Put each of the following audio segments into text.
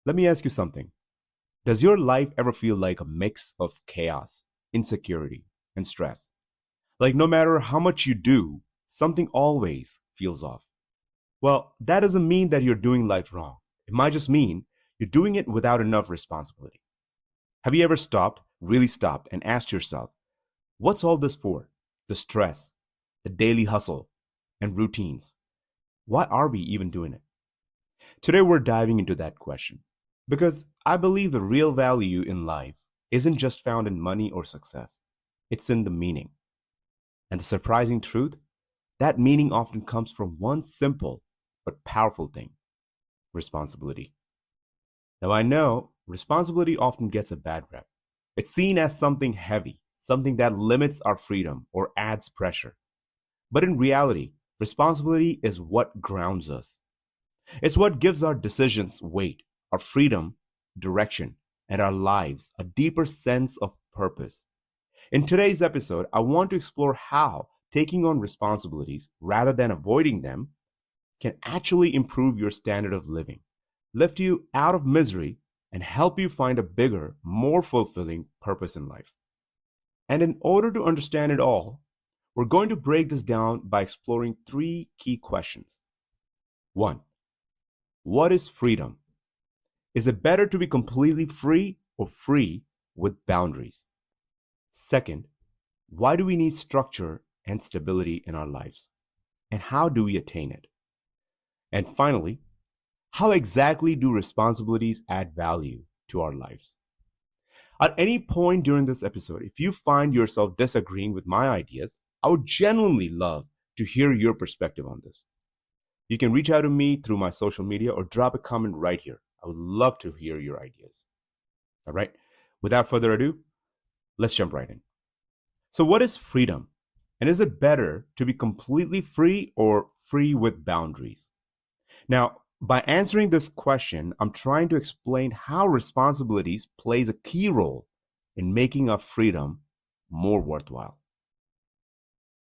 Let me ask you something. Does your life ever feel like a mix of chaos, insecurity, and stress? Like no matter how much you do, something always feels off. Well, that doesn't mean that you're doing life wrong. It might just mean you're doing it without enough responsibility. Have you ever stopped, really stopped, and asked yourself, what's all this for? The stress, the daily hustle, and routines. Why are we even doing it? Today, we're diving into that question because I believe the real value in life isn't just found in money or success, it's in the meaning. And the surprising truth, that meaning often comes from one simple but powerful thing: responsibility. Now, I know responsibility often gets a bad rep. It's seen as something heavy, something that limits our freedom or adds pressure. But in reality, responsibility is what grounds us. It's what gives our decisions weight, our freedom, direction, and our lives a deeper sense of purpose. In today's episode, I want to explore how taking on responsibilities rather than avoiding them can actually improve your standard of living, lift you out of misery, and help you find a bigger, more fulfilling purpose in life. And in order to understand it all, we're going to break this down by exploring three key questions. One, what is freedom? Is it better to be completely free or free with boundaries? Second, why do we need structure and stability in our lives? And how do we attain it? And finally, how exactly do responsibilities add value to our lives? At any point during this episode, if you find yourself disagreeing with my ideas, I would genuinely love to hear your perspective on this. You can reach out to me through my social media or drop a comment right here. I would love to hear your ideas. All right. Without further ado, let's jump right in. So, what is freedom? And is it better to be completely free or free with boundaries? Now, by answering this question, I'm trying to explain how responsibilities plays a key role in making our freedom more worthwhile.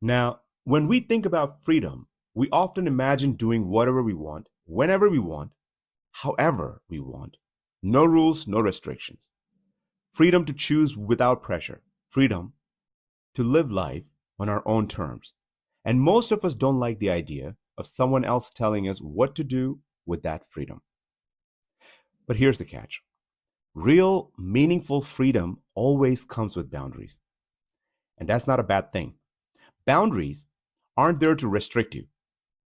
Now, when we think about freedom, we often imagine doing whatever we want, whenever we want, however we want. No rules, no restrictions. Freedom to choose without pressure. Freedom to live life on our own terms. And most of us don't like the idea of someone else telling us what to do with that freedom. But here's the catch. Real, meaningful freedom always comes with boundaries. And that's not a bad thing. Boundaries aren't there to restrict you.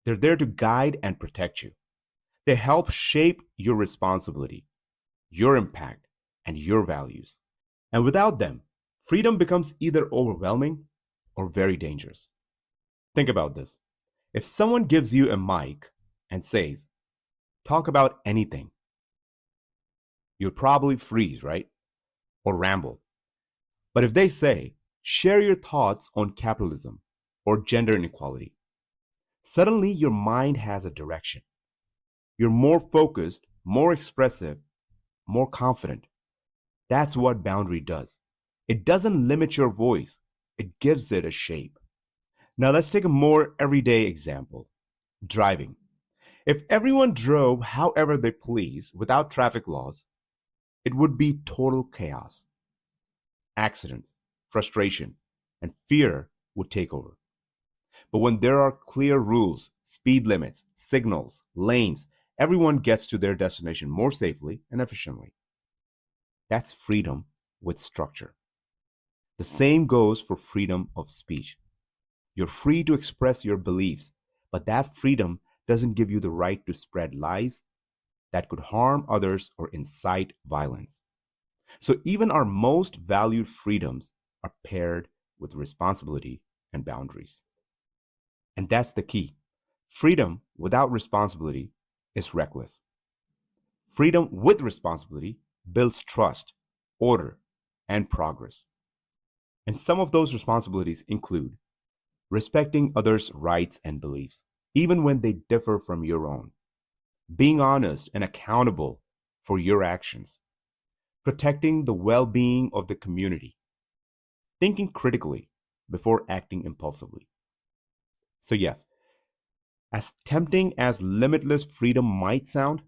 They're there to guide and protect you. They help shape your responsibility, your impact, and your values. And without them, freedom becomes either overwhelming or very dangerous. Think about this. If someone gives you a mic and says, talk about anything, you'll probably freeze, right? Or ramble. But if they say, share your thoughts on capitalism or gender inequality, suddenly your mind has a direction. You're more focused, more expressive, more confident. That's what boundary does. It doesn't limit your voice, it gives it a shape. Now let's take a more everyday example: driving. If everyone drove however they please without traffic laws, it would be total chaos. Accidents, frustration, and fear would take over. But when there are clear rules, speed limits, signals, lanes, everyone gets to their destination more safely and efficiently. That's freedom with structure. The same goes for freedom of speech. You're free to express your beliefs, but that freedom doesn't give you the right to spread lies that could harm others or incite violence. So even our most valued freedoms are paired with responsibility and boundaries. And that's the key. Freedom without responsibility is reckless. Freedom with responsibility builds trust, order, and progress. And some of those responsibilities include respecting others' rights and beliefs, even when they differ from your own, being honest and accountable for your actions, protecting the well being of the community, thinking critically before acting impulsively. So, yes, as tempting as limitless freedom might sound,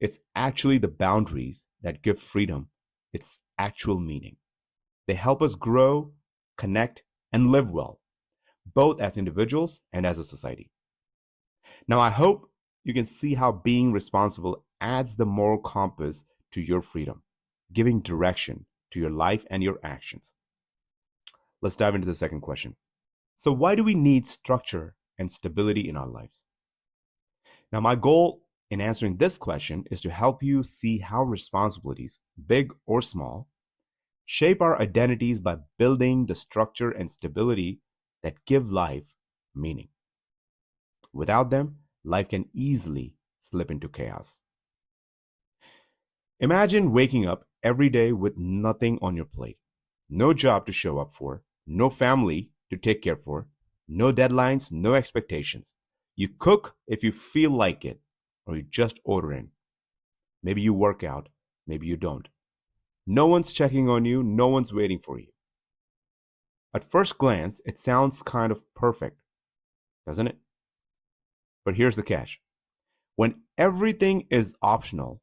It's actually the boundaries that give freedom its actual meaning. They help us grow, connect, and live well, both as individuals and as a society. Now, I hope you can see how being responsible adds the moral compass to your freedom, giving direction to your life and your actions. Let's dive into the second question. So, why do we need structure and stability in our lives? Now, my goal in answering this question is to help you see how responsibilities, big or small, shape our identities by building the structure and stability that give life meaning. Without them, life can easily slip into chaos. Imagine waking up every day with nothing on your plate, no job to show up for, no family to take care for, no deadlines, no expectations. You cook if you feel like it, or you just order in. Maybe you work out, maybe you don't. No one's checking on you, no one's waiting for you. At first glance, it sounds kind of perfect, doesn't it? But here's the catch. When everything is optional,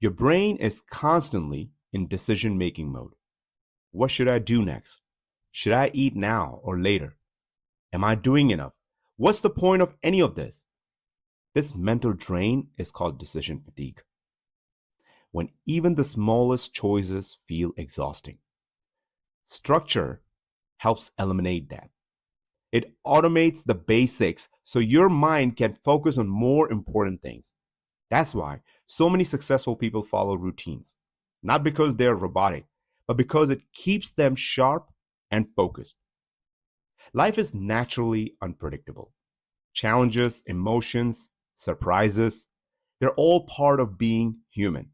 your brain is constantly in decision making mode. What should I do next? Should I eat now or later? Am I doing enough? What's the point of any of this? This mental drain is called decision fatigue. When even the smallest choices feel exhausting. Structure helps eliminate that. It automates the basics so your mind can focus on more important things. That's why so many successful people follow routines, not because they're robotic, but because it keeps them sharp and focused. Life is naturally unpredictable. Challenges, emotions, surprises, they're all part of being human.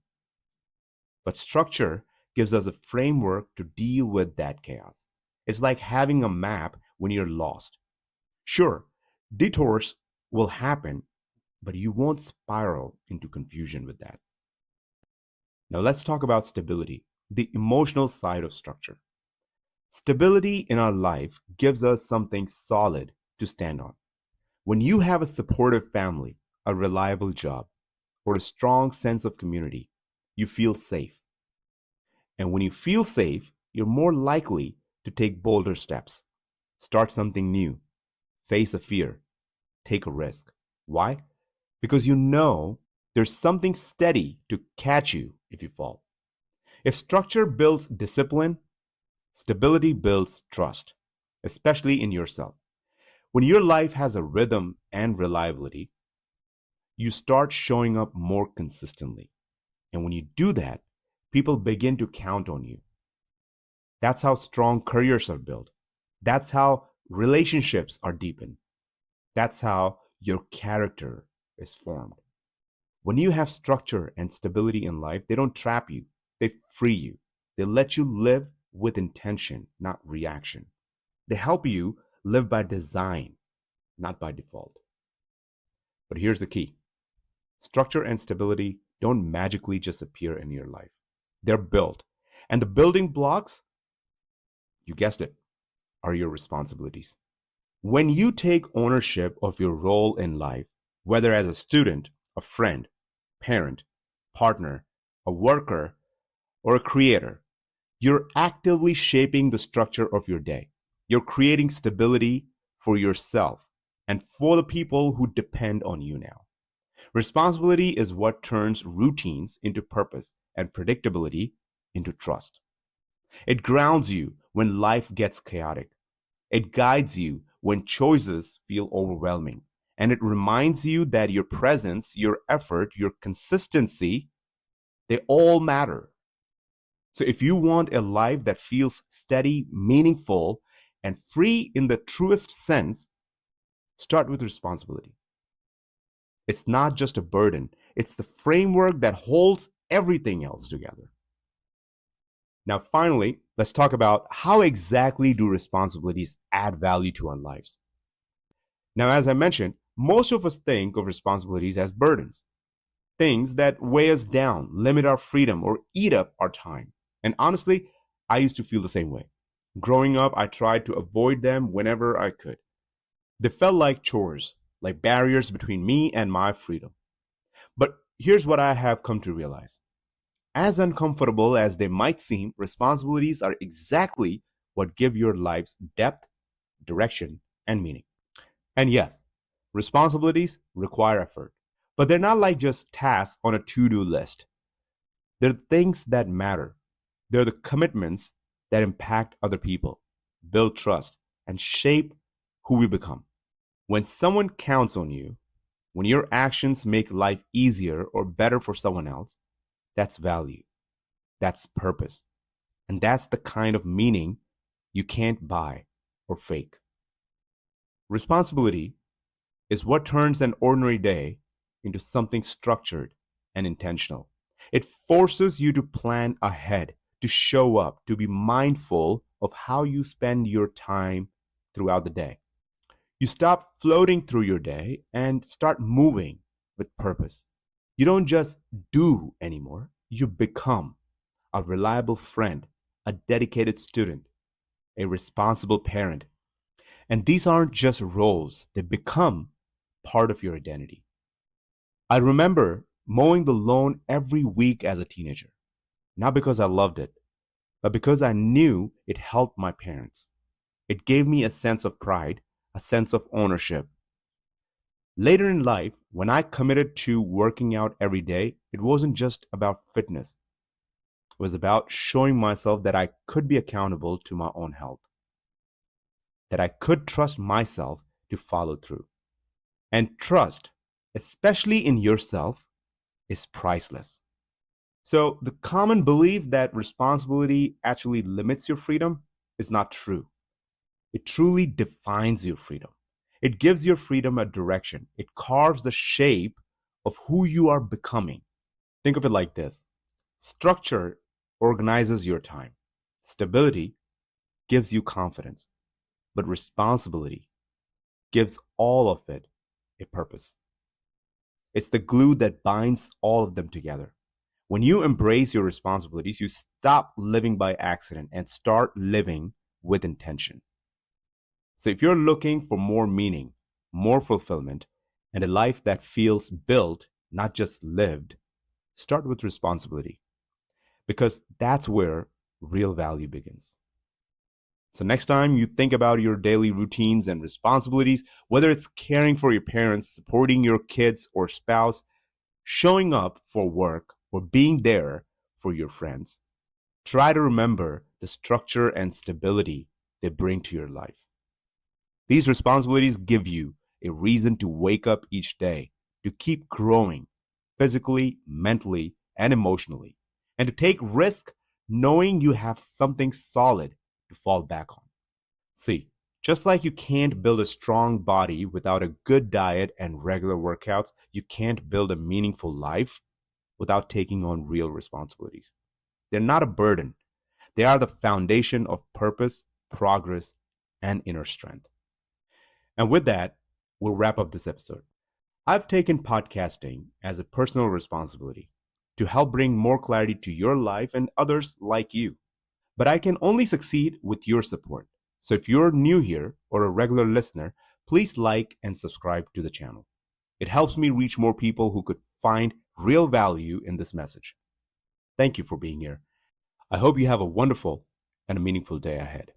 But structure gives us a framework to deal with that chaos. It's like having a map when you're lost. Sure, detours will happen, but you won't spiral into confusion with that. Now let's talk about stability, the emotional side of structure. Stability in our life gives us something solid to stand on. When you have a supportive family, a reliable job, or a strong sense of community, you feel safe. And when you feel safe, you're more likely to take bolder steps, start something new, face a fear, take a risk. Why? Because you know there's something steady to catch you if you fall. If structure builds discipline, stability builds trust, especially in yourself. When your life has a rhythm and reliability, you start showing up more consistently. And when you do that, people begin to count on you. That's how strong careers are built. That's how relationships are deepened. That's how your character is formed. When you have structure and stability in life, they don't trap you, they free you. They let you live with intention, not reaction. They help you live by design, not by default. But here's the key. Structure and stability don't magically just appear in your life. They're built. And the building blocks, you guessed it, are your responsibilities. When you take ownership of your role in life, whether as a student, a friend, parent, partner, a worker, or a creator, you're actively shaping the structure of your day. You're creating stability for yourself and for the people who depend on you now. Responsibility is what turns routines into purpose and predictability into trust. It grounds you when life gets chaotic. It guides you when choices feel overwhelming. And it reminds you that your presence, your effort, your consistency, they all matter. So if you want a life that feels steady, meaningful, and free in the truest sense, start with responsibility. It's not just a burden, it's the framework that holds everything else together. Now, finally, let's talk about how exactly do responsibilities add value to our lives. Now, as I mentioned, most of us think of responsibilities as burdens, things that weigh us down, limit our freedom, or eat up our time. And honestly, I used to feel the same way. Growing up, I tried to avoid them whenever I could. They felt like chores, like barriers between me and my freedom. But Here's what I have come to realize. As uncomfortable as they might seem, responsibilities are exactly what give your lives depth, direction, and meaning. And yes, responsibilities require effort, but they're not like just tasks on a to do list. They're things that matter. They're the commitments that impact other people, build trust, and shape who we become. When someone counts on you, when your actions make life easier or better for someone else, that's value, that's purpose, and that's the kind of meaning you can't buy or fake. Responsibility is what turns an ordinary day into something structured and intentional. It forces you to plan ahead, to show up, to be mindful of how you spend your time throughout the day. You stop floating through your day and start moving with purpose. You don't just do anymore, you become a reliable friend, a dedicated student, a responsible parent. And these aren't just roles, they become part of your identity. I remember mowing the lawn every week as a teenager, not because I loved it, but because I knew it helped my parents. It gave me a sense of pride, a sense of ownership. Later in life, when I committed to working out every day, it wasn't just about fitness. It was about showing myself that I could be accountable to my own health, that I could trust myself to follow through. And trust, especially in yourself, is priceless. So, the common belief that responsibility actually limits your freedom is not true. It truly defines your freedom. It gives your freedom a direction, it carves the shape of who you are becoming. Think of it like this: structure organizes your time, stability gives you confidence, but responsibility gives all of it a purpose. It's the glue that binds all of them together. When you embrace your responsibilities, you stop living by accident and start living with intention. So if you're looking for more meaning, more fulfillment, and a life that feels built, not just lived, start with responsibility because that's where real value begins. So next time you think about your daily routines and responsibilities, whether it's caring for your parents, supporting your kids or spouse, showing up for work, or being there for your friends, try to remember the structure and stability they bring to your life. These responsibilities give you a reason to wake up each day, to keep growing physically, mentally, and emotionally, and to take risk knowing you have something solid to fall back on. See, just like you can't build a strong body without a good diet and regular workouts, you can't build a meaningful life without taking on real responsibilities. They're not a burden, they are the foundation of purpose, progress, and inner strength. And with that, we'll wrap up this episode. I've taken podcasting as a personal responsibility to help bring more clarity to your life and others like you. But I can only succeed with your support. So if you're new here or a regular listener, please like and subscribe to the channel. It helps me reach more people who could find real value in this message. Thank you for being here. I hope you have a wonderful and a meaningful day ahead.